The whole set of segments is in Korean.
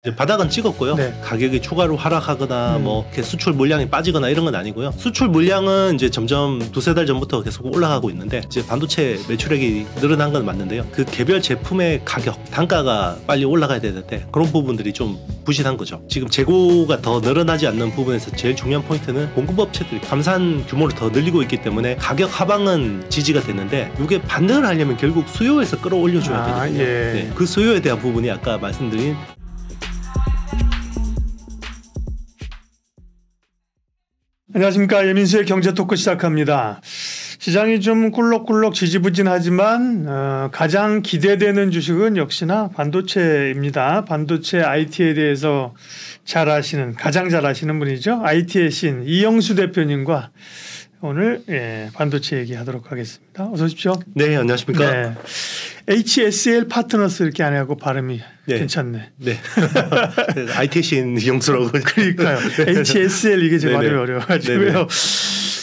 이제 바닥은 찍었고요. 네. 가격이 추가로 하락하거나 뭐 이렇게 수출 물량이 빠지거나 이런 건 아니고요. 수출 물량은 이제 점점 두세 달 전부터 계속 올라가고 있는데 이제 반도체 매출액이 늘어난 건 맞는데요. 그 개별 제품의 가격, 단가가 빨리 올라가야 되는데 그런 부분들이 좀 부실한 거죠. 지금 재고가 더 늘어나지 않는 부분에서 제일 중요한 포인트는 공급업체들이 감산 규모를 더 늘리고 있기 때문에 가격 하방은 지지가 되는데 이게 반등을 하려면 결국 수요에서 끌어올려줘야 되거든요. 예. 네, 그 수요에 대한 부분이 아까 말씀드린 안녕하십니까. 예민수의 경제토크 시작합니다. 시장이 좀 꿀럭꿀럭 지지부진하지만 가장 기대되는 주식은 역시나 반도체입니다. 반도체 IT에 대해서 가장 잘 아시는 분이죠. IT의 신 이영수 대표님과 오늘 반도체 얘기하도록 하겠습니다. 어서 오십시오. 네, 안녕하십니까. 네. HSL 파트너스 이렇게 안 하고 발음이 괜찮네. 네. IT 신 이영수라고. 그러니까요. 네. HSL 이게 제 발음이 어려워가지고요.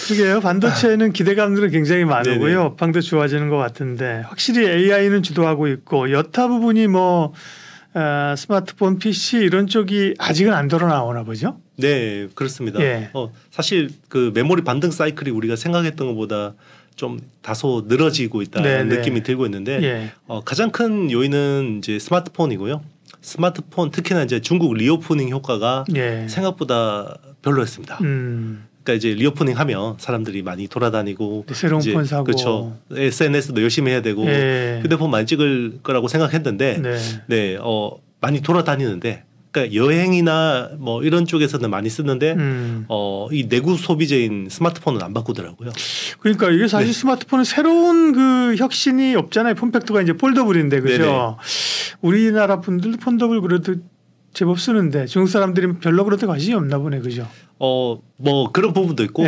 그러게요. 반도체는 기대감들은 굉장히 많고요. 업황도 좋아지는 것 같은데 확실히 AI는 주도하고 있고 여타 부분이 뭐 스마트폰, PC 이런 쪽이 아직은 안 돌아 나오나 보죠? 네, 그렇습니다. 예. 사실 그 메모리 반등 사이클이 우리가 생각했던 것보다 좀 다소 늘어지고 있다는 느낌이 들고 있는데 가장 큰 요인은 이제 스마트폰이고요. 스마트폰 특히나 이제 중국 리오프닝 효과가 생각보다 별로였습니다. 그러니까 이제 리오프닝 하면 사람들이 많이 돌아다니고 새로운 폰 사고 그렇죠. SNS도 열심히 해야 되고 휴대폰 많이 찍을 거라고 생각했는데 많이 돌아다니는데 그러니까 여행이나 뭐 이런 쪽에서는 많이 쓰는데 이 내구 소비재인 스마트폰은 안 바꾸더라고요. 그러니까 이게 사실 스마트폰은 새로운 그 혁신이 없잖아요. 폼팩터가 이제 폴더블인데 그죠? 우리나라 분들도 폴더블 그래도 제법 쓰는데 중국 사람들이 별로 그렇게 관심이 없나 보네, 그죠? 뭐 그런 부분도 있고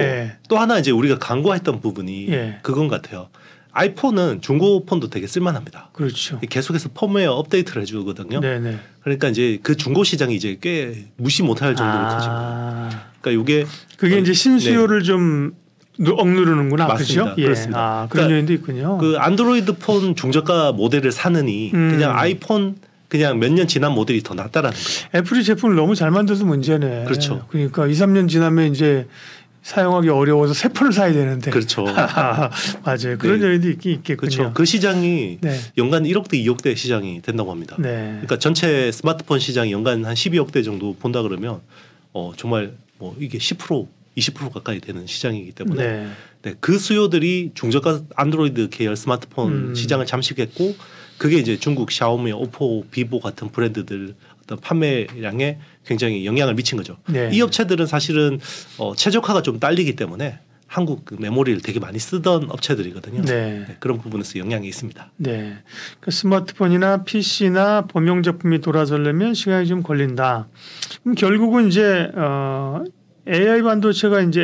또 하나 이제 우리가 간과했던 부분이 그건 같아요. 아이폰은 중고 폰도 되게 쓸만합니다. 그렇죠. 계속해서 펌웨어 업데이트를 해주거든요. 네네. 그러니까 이제 그 중고 시장이 이제 꽤 무시 못할 정도로 커집니다. 그러니까 그게 이제 신수요를 좀 억누르는구나. 맞습니다. 그렇죠? 그렇습니다. 그런 요인도 있군요. 그 안드로이드 폰 중저가 모델을 사느니 그냥 아이폰 그냥 몇 년 지난 모델이 더 낫다라는 거예요. 애플이 제품을 너무 잘 만들어서 문제네. 그렇죠. 그러니까 2, 3년 지나면 이제 사용하기 어려워서 새 폰을 사야 되는데. 그렇죠. 맞아요. 그런 요인도 있겠군요. 그렇죠. 그 시장이 연간 1억대, 2억대 시장이 된다고 합니다. 그러니까 전체 스마트폰 시장이 연간 한 12억대 정도 본다 그러면 정말 뭐 이게 10%, 20% 가까이 되는 시장이기 때문에 그 수요들이 중저가 안드로이드 계열 스마트폰 시장을 잠식했고 그게 이제 중국 샤오미, 오포, 비보 같은 브랜드들 어떤 판매량에 굉장히 영향을 미친 거죠. 이 업체들은 사실은 최적화가 좀 딸리기 때문에 한국 그 메모리를 되게 많이 쓰던 업체들이거든요. 그런 부분에서 영향이 있습니다. 그 스마트폰이나 PC나 범용 제품이 돌아서려면 시간이 좀 걸린다. 그럼 결국은 이제 AI 반도체가 이제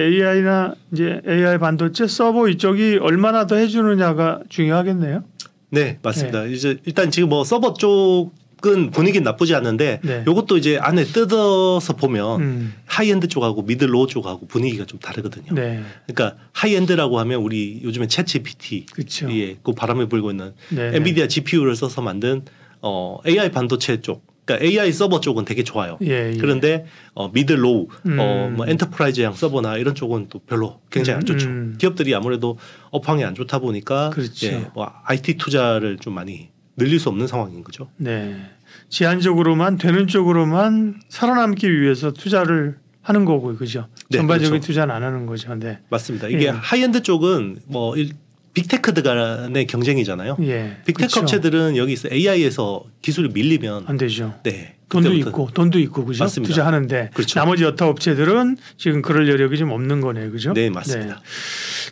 AI 반도체 서버 이쪽이 얼마나 더 해주느냐가 중요하겠네요. 네, 맞습니다. 이제 일단 지금 뭐 서버 쪽은 분위기는 나쁘지 않은데 이것도 이제 안에 뜯어서 보면 하이엔드 쪽하고 미들 로우 쪽하고 분위기가 좀 다르거든요. 그러니까 하이엔드라고 하면 우리 요즘에 챗 GPT 그 바람에 불고 있는 엔비디아 GPU를 써서 만든 AI 반도체 쪽. 그러니까 AI 서버 쪽은 되게 좋아요. 그런데 미들 로우, 뭐 엔터프라이즈형 서버나 이런 쪽은 또 별로 굉장히 안 좋죠. 기업들이 아무래도 업황이 안 좋다 보니까 뭐 IT 투자를 좀 많이 늘릴 수 없는 상황인 거죠. 제한적으로만 되는 쪽으로만 살아남기 위해서 투자를 하는 거고요, 그죠? 전반적인 투자는 안 하는 거죠. 맞습니다. 이게 하이엔드 쪽은 뭐 빅테크 간의 경쟁이잖아요. 빅테크 업체들은 여기서 AI에서 기술이 밀리면 안 되죠. 돈도 있고 그죠? 맞습니다. 투자하는데 나머지 여타 업체들은 지금 그럴 여력이 좀 없는 거네요, 그죠? 네, 맞습니다.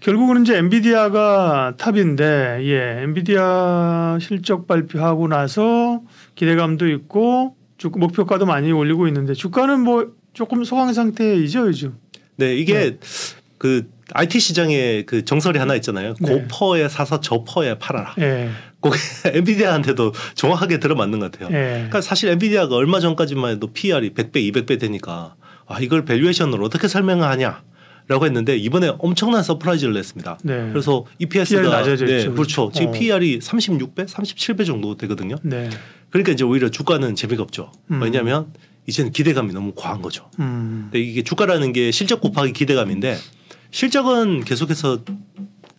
결국은 이제 엔비디아가 탑인데 엔비디아 실적 발표하고 나서 기대감도 있고 목표가도 많이 올리고 있는데 주가는 뭐 조금 소강 상태이죠, 요즘. 이게 그 IT 시장에 그 정설이 하나 있잖아요. 고퍼에 사서 저퍼에 팔아라. 그게 엔비디아한테도 정확하게 들어맞는 것 같아요. 그러니까 사실 엔비디아가 얼마 전까지만 해도 PR이 100배, 200배 되니까 이걸 밸류에이션으로 어떻게 설명하냐. 라고 했는데 이번에 엄청난 서프라이즈를 냈습니다. 그래서 EPS가 낮아졌죠. 그렇죠. 지금 PR이 36배, 37배 정도 되거든요. 그러니까 이제 오히려 주가는 재미가 없죠. 왜냐하면 이제는 기대감이 너무 과한 거죠. 근데 이게 주가라는 게 실적 곱하기 기대감인데 실적은 계속해서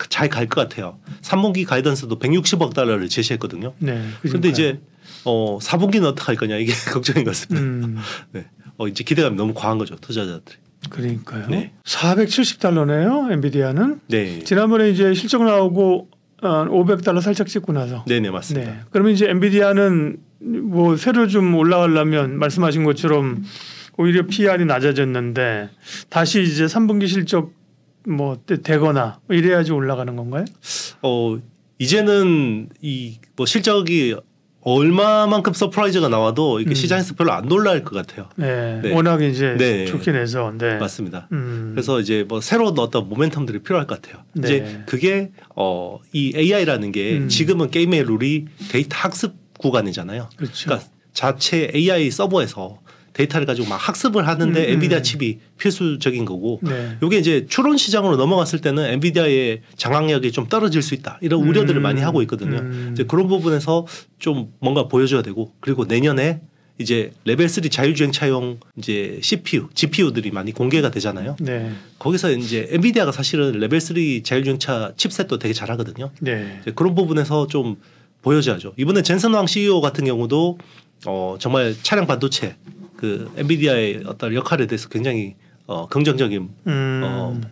잘 갈 것 같아요. 3분기 가이던스도 160억 달러를 제시했거든요. 네. 그런데 이제 4분기는 어떻게 할 거냐 이게 걱정인 것 같습니다. 네. 이제 기대감이 너무 과한 거죠. 투자자들이. 그러니까요. 네. 470달러네요. 엔비디아는. 네. 지난번에 이제 실적 나오고 500달러 살짝 찍고 나서. 네네 맞습니다. 네. 그러면 이제 엔비디아는 뭐 새로 좀 올라가려면 말씀하신 것처럼 오히려 PR이 낮아졌는데 다시 이제 3분기 실적 뭐 되거나 이래야지 올라가는 건가요? 이제는 이 뭐 실적이 얼마만큼 서프라이즈가 나와도 이게 시장에서 별로 안 놀랄 것 같아요. 네. 네. 워낙 이제 네. 좋긴 해서. 네. 맞습니다. 그래서 이제 뭐 새로운 어떤 모멘텀들이 필요할 것 같아요. 네. 이제 그게 이 AI라는 게 지금은 게임의 룰이 데이터 학습 구간이잖아요. 그렇죠. 그러니까 자체 AI 서버에서 데이터를 가지고 막 학습을 하는데 엔비디아 칩이 필수적인 거고 네. 이게 이제 추론 시장으로 넘어갔을 때는 엔비디아의 장악력이 좀 떨어질 수 있다 이런 우려들을 많이 하고 있거든요. 이제 그런 부분에서 좀 뭔가 보여줘야 되고 그리고 내년에 이제 레벨 3 자율주행차용 이제 CPU, GPU들이 많이 공개가 되잖아요. 네. 거기서 이제 엔비디아가 사실은 레벨 3 자율주행차 칩셋도 되게 잘하거든요. 네. 이제 그런 부분에서 좀 보여줘야죠. 이번에 젠슨 왕 CEO 같은 경우도 정말 차량 반도체 그 엔비디아의 어떤 역할에 대해서 굉장히 긍정적인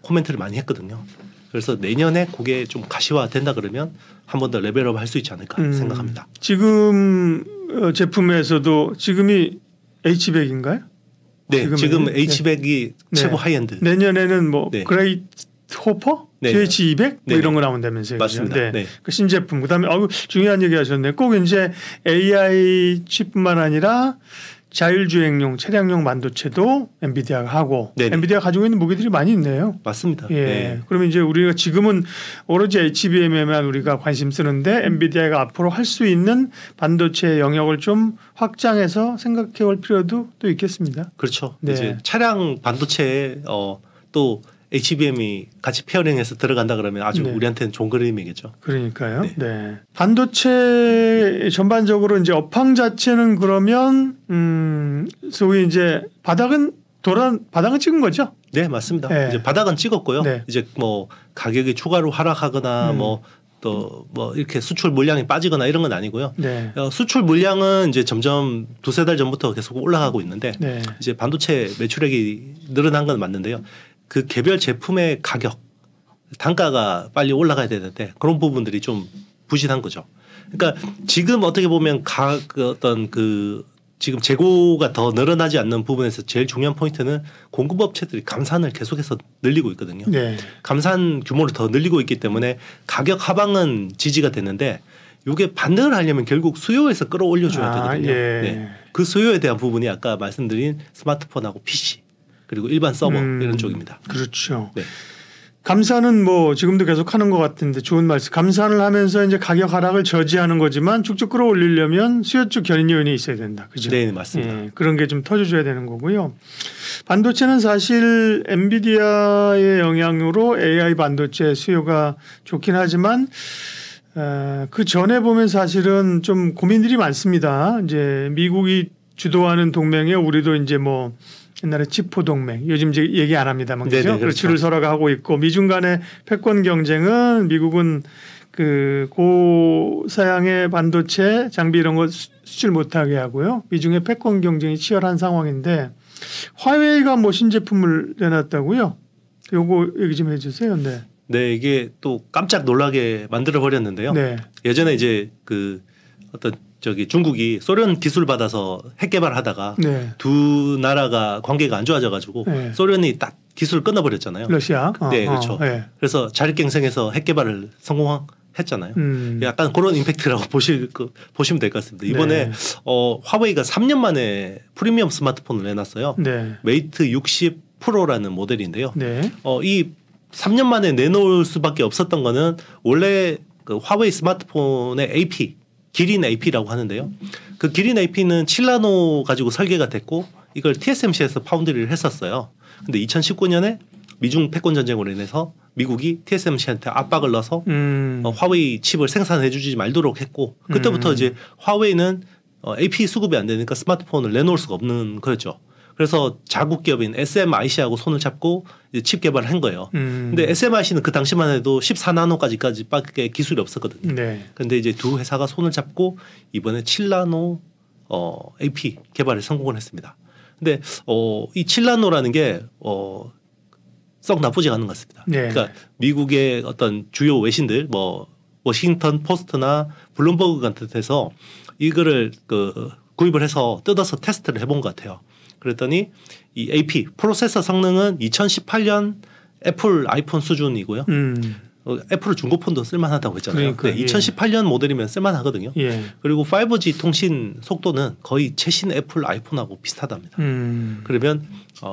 코멘트를 많이 했거든요. 그래서 내년에 그게 좀 가시화된다 그러면 한 번 더 레벨업 할 수 있지 않을까 생각합니다. 지금 제품에서도 지금이 H100인가요? 네, 지금 H100이 최고 하이엔드. 내년에는 뭐 네. 그레이트 호퍼, GH200 뭐 이런 거 나온다면서요. 맞습니다. 네. 네. 그 신제품. 그다음에 중요한 얘기 하셨네. 꼭 이제 AI 칩뿐만 아니라 자율주행용 차량용 반도체도 엔비디아가 하고 네네. 엔비디아 가지고 있는 무기들이 많이 있네요. 맞습니다. 예. 네. 그러면 이제 우리가 지금은 오로지 HBM에만 우리가 관심 쓰는데 엔비디아가 앞으로 할 수 있는 반도체 영역을 좀 확장해서 생각해 볼 필요도 또 있겠습니다. 그렇죠. 네. 이제 차량 반도체에 또 HBM이 같이 페어링해서 들어간다 그러면 아주 네. 우리한테는 좋은 그림이겠죠. 그러니까요. 네. 네. 반도체 전반적으로 이제 업황 자체는 그러면 소위 이제 바닥은 찍은 거죠? 네, 맞습니다. 네. 이제 바닥은 찍었고요. 네. 이제 뭐 가격이 추가로 하락하거나 또 뭐 이렇게 수출 물량이 빠지거나 이런 건 아니고요. 네. 수출 물량은 이제 점점 두세 달 전부터 계속 올라가고 있는데 네. 이제 반도체 매출액이 늘어난 건 맞는데요. 그 개별 제품의 가격, 단가가 빨리 올라가야 되는데 그런 부분들이 좀 부진한 거죠. 그러니까 지금 어떻게 보면 지금 재고가 더 늘어나지 않는 부분에서 제일 중요한 포인트는 공급업체들이 감산을 계속해서 늘리고 있거든요. 네. 감산 규모를 더 늘리고 있기 때문에 가격 하방은 지지가 되는데 이게 반등을 하려면 결국 수요에서 끌어올려줘야 되거든요. 예. 네. 그 수요에 대한 부분이 아까 말씀드린 스마트폰하고 PC 그리고 일반 서버 이런 쪽입니다. 그렇죠. 네. 감산은 뭐 지금도 계속 하는 것 같은데 좋은 말씀. 감산을 하면서 이제 가격 하락을 저지하는 거지만 쭉쭉 끌어올리려면 수요 쪽 견인 요인이 있어야 된다. 그죠? 네, 맞습니다. 예, 그런 게 좀 터져줘야 되는 거고요. 반도체는 사실 엔비디아의 영향으로 AI 반도체 수요가 좋긴 하지만 그 전에 보면 사실은 좀 고민들이 많습니다. 이제 미국이 주도하는 동맹에 우리도 이제 뭐 옛날에 치포 동맹 요즘 이제 얘기 안 합니다만 그렇죠? 그렇죠. 줄을 서러가고 있고 미중 간의 패권 경쟁은 미국은 그 고사양의 반도체 장비 이런 거 수출 못하게 하고요. 미중의 패권 경쟁이 치열한 상황인데 화웨이가 뭐 신제품을 내놨다고요? 요거 얘기 좀 해주세요. 네. 네, 이게 또 깜짝 놀라게 만들어 버렸는데요. 네. 예전에 이제 그 어떤 중국이 소련 기술 받아서 핵 개발하다가 네. 두 나라가 관계가 안 좋아져가지고 네. 소련이 딱 기술 끊어버렸잖아요. 러시아. 네, 그렇죠. 네. 그래서 자력갱생해서 핵 개발을 성공했잖아요. 약간 그런 임팩트라고 보시면 될 것 같습니다. 이번에 네. 화웨이가 3년 만에 프리미엄 스마트폰을 내놨어요. 네. 메이트 60 프로라는 모델인데요. 네. 이 3년 만에 내놓을 수밖에 없었던 거는 원래 그 화웨이 스마트폰의 AP 기린 AP라고 하는데요. 그 기린 AP는 7나노 가지고 설계가 됐고 이걸 TSMC에서 파운드리를 했었어요. 근데 2019년에 미중 패권 전쟁으로 인해서 미국이 TSMC한테 압박을 넣어서 화웨이 칩을 생산해 주지 말도록 했고 그때부터 이제 화웨이는 AP 수급이 안 되니까 스마트폰을 내놓을 수가 없는 거였죠. 그래서 자국 기업인 SMIC하고 손을 잡고 이제 칩 개발을 한 거예요. 근데 SMIC는 그 당시만 해도 14나노까지밖에 기술이 없었거든요. 네. 그런데 이제 두 회사가 손을 잡고 이번에 7나노 AP 개발에 성공을 했습니다. 근데 이 7나노라는 게 썩 나쁘지 않은 것 같습니다. 네. 그러니까 미국의 어떤 주요 외신들 뭐 워싱턴 포스트나 블룸버그 같은 데서 이거를 구입을 해서 뜯어서 테스트를 해본 것 같아요. 그랬더니 이 AP 프로세서 성능은 2018년 애플 아이폰 수준이고요. 애플 중고폰도 쓸만하다고 했잖아요. 그러니까, 네, 2018년 모델이면 쓸만하거든요. 예. 그리고 5G 통신 속도는 거의 최신 애플 아이폰하고 비슷하답니다. 그러면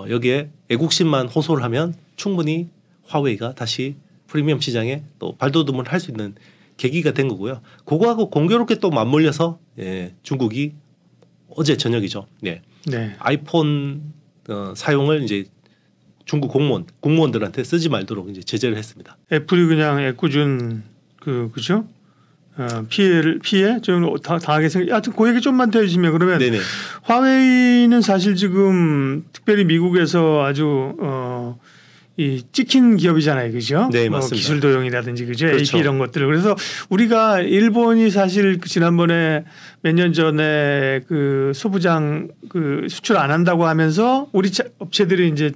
여기에 애국심만 호소를 하면 충분히 화웨이가 다시 프리미엄 시장에 또 발돋움을 할 수 있는 계기가 된 거고요. 그거하고 공교롭게 또 맞물려서 중국이 어제 저녁이죠. 네. 아이폰 사용을 이제 중국 공무원들한테 쓰지 말도록 이제 제재를 했습니다. 애플이 그냥 애꿎은 그죠? 피해 좀 당하게 생각. 하여튼 그 얘기 좀만 더 해주시면 그러면 네네. 화웨이는 사실 지금 특별히 미국에서 아주 이 찍힌 기업이잖아요, 그죠? 네, 맞습니다. 기술 도용이라든지 그죠? 그렇죠. AP 이런 것들. 그래서 우리가 일본이 사실 지난번에 몇 년 전에 그 소부장 수출 안 한다고 하면서 우리 업체들이 이제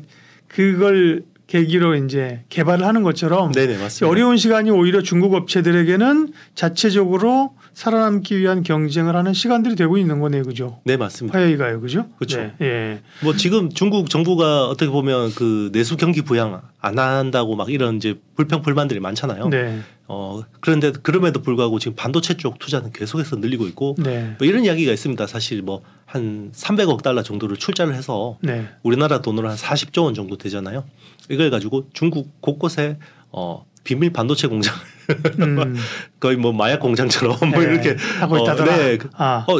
그걸 계기로 이제 개발을 하는 것처럼 네네, 맞습니다. 어려운 시간이 오히려 중국 업체들에게는 자체적으로 살아남기 위한 경쟁을 하는 시간들이 되고 있는 거네요, 그죠? 네, 맞습니다. 화웨이가요, 그죠? 그렇죠. 네. 예. 뭐 지금 중국 정부가 어떻게 보면 그 내수 경기 부양 안 한다고 막 이런 이제 불평불만들이 많잖아요. 네. 그런데 그럼에도 불구하고 지금 반도체 쪽 투자는 계속해서 늘리고 있고 네. 뭐 이런 이야기가 있습니다. 사실 뭐 한 300억 달러 정도를 출자를 해서 네. 우리나라 돈으로 한 40조 원 정도 되잖아요. 이걸 가지고 중국 곳곳에 비밀 반도체 공장 거의 뭐 마약 공장처럼 네. 뭐 이렇게 하고 있다더라. 네.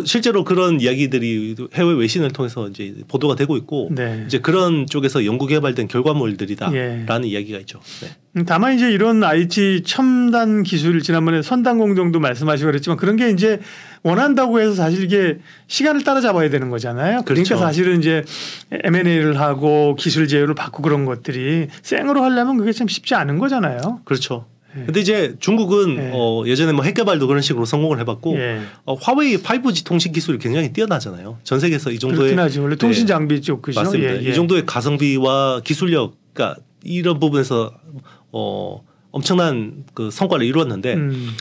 실제로 그런 이야기들이 해외 외신을 통해서 이제 보도가 되고 있고 네. 이제 그런 쪽에서 연구 개발된 결과물들이다라는 이야기가 있죠. 네. 다만 이제 이런 IT 첨단 기술 지난번에 선단공정도 말씀하시고 그랬지만 그런 게 이제 원한다고 해서 사실 이게 시간을 따라잡아야 되는 거잖아요. 그러니까 그렇죠. 사실은 이제 M&A를 하고 기술 제휴를 받고 그런 것들이 생으로 하려면 그게 참 쉽지 않은 거잖아요. 그렇죠. 근데 이제 중국은 예전에 뭐 핵 개발도 그런 식으로 성공을 해봤고 화웨이 5G 통신 기술이 굉장히 뛰어나잖아요. 전 세계에서 이 정도의 그렇긴 하죠. 원래 통신 장비 쪽 그죠? 맞습니다. 이 정도의 가성비와 기술력, 그러니까 이런 부분에서 엄청난 그 성과를 이루었는데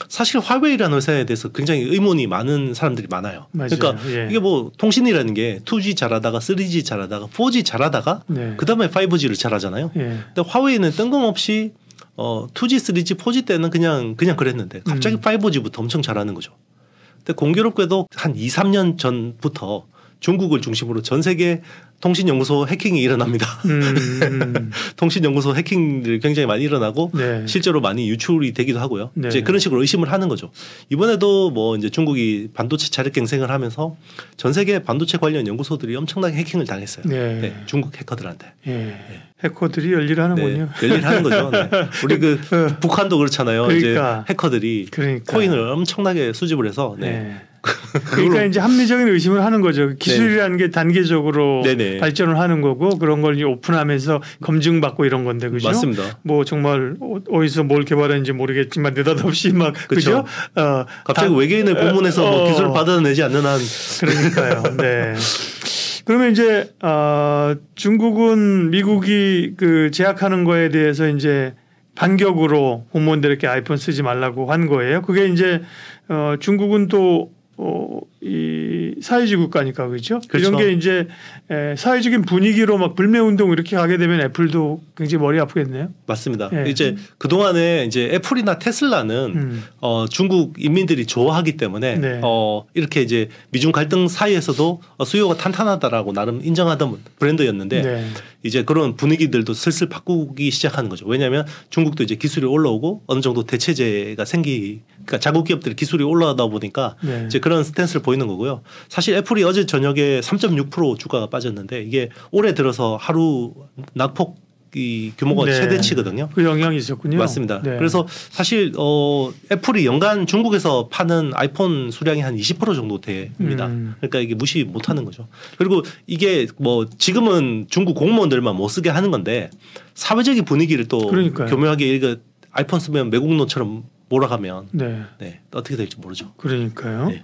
사실 화웨이라는 회사에 대해서 굉장히 의문이 많은 사람들이 많아요. 맞아요. 그러니까 이게 뭐 통신이라는 게 2G 잘하다가 3G 잘하다가 4G 잘하다가 그다음에 5G를 잘하잖아요. 근데 화웨이는 뜬금없이 2G, 3G, 4G 때는 그냥 그랬는데 갑자기 5G부터 엄청 잘하는 거죠. 근데 공교롭게도 한 2, 3년 전부터 중국을 중심으로 전 세계 통신연구소 해킹이 일어납니다. 통신연구소 해킹들이 굉장히 많이 일어나고 실제로 많이 유출이 되기도 하고요. 이제 그런 식으로 의심을 하는 거죠. 이번에도 뭐 이제 중국이 반도체 자력 갱생을 하면서 전 세계 반도체 관련 연구소들이 엄청나게 해킹을 당했어요. 중국 해커들한테. 해커들이 열일하는군요. 열일하는 거죠. 우리 북한도 그렇잖아요. 그러니까. 이제 해커들이 코인을 엄청나게 수집을 해서 그러니까 이제 합리적인 의심을 하는 거죠. 기술이라는 게 단계적으로 발전을 하는 거고 그런 걸 오픈하면서 검증받고 이런 건데 그죠? 맞습니다. 뭐 정말 어디서 뭘 개발했는지 모르겠지만 느닷없이 막 그죠? 갑자기 외계인을 고문해서 뭐 기술을 받아내지 않는 한 그러니까요. 네. 그러면 이제 중국은 미국이 그 제약하는 거에 대해서 이제 반격으로 공무원들에게 아이폰 쓰지 말라고 한 거예요. 그게 이제 중국은 또 이 사회주의 국가니까 그렇죠? 이런 게 이제 사회적인 분위기로 막 불매 운동 이렇게 가게 되면 애플도 굉장히 머리 아프겠네요. 맞습니다. 이제 그 동안에 이제 애플이나 테슬라는 중국 인민들이 좋아하기 때문에 이렇게 이제 미중 갈등 사이에서도 수요가 탄탄하다라고 나름 인정하던 브랜드였는데 이제 그런 분위기들도 슬슬 바꾸기 시작하는 거죠. 왜냐하면 중국도 이제 기술이 올라오고 어느 정도 대체제가 그러니까 자국 기업들이 기술이 올라오다 보니까 이제 그런 스탠스를 보이는 거고요. 사실 애플이 어제 저녁에 3.6% 주가가 빠졌는데 이게 올해 들어서 하루 낙폭 이 규모가 네. 최대치거든요. 그 영향이 있었군요. 맞습니다. 네. 그래서 사실 애플이 연간 중국에서 파는 아이폰 수량이 한 20% 정도 됩니다. 그러니까 이게 무시 못하는 거죠. 그리고 이게 뭐 지금은 중국 공무원들만 못 쓰게 하는 건데 사회적인 분위기를 또 그러니까요. 교묘하게 이거 아이폰 쓰면 매국노처럼 몰아가면 네. 네, 어떻게 될지 모르죠. 그러니까요. 네.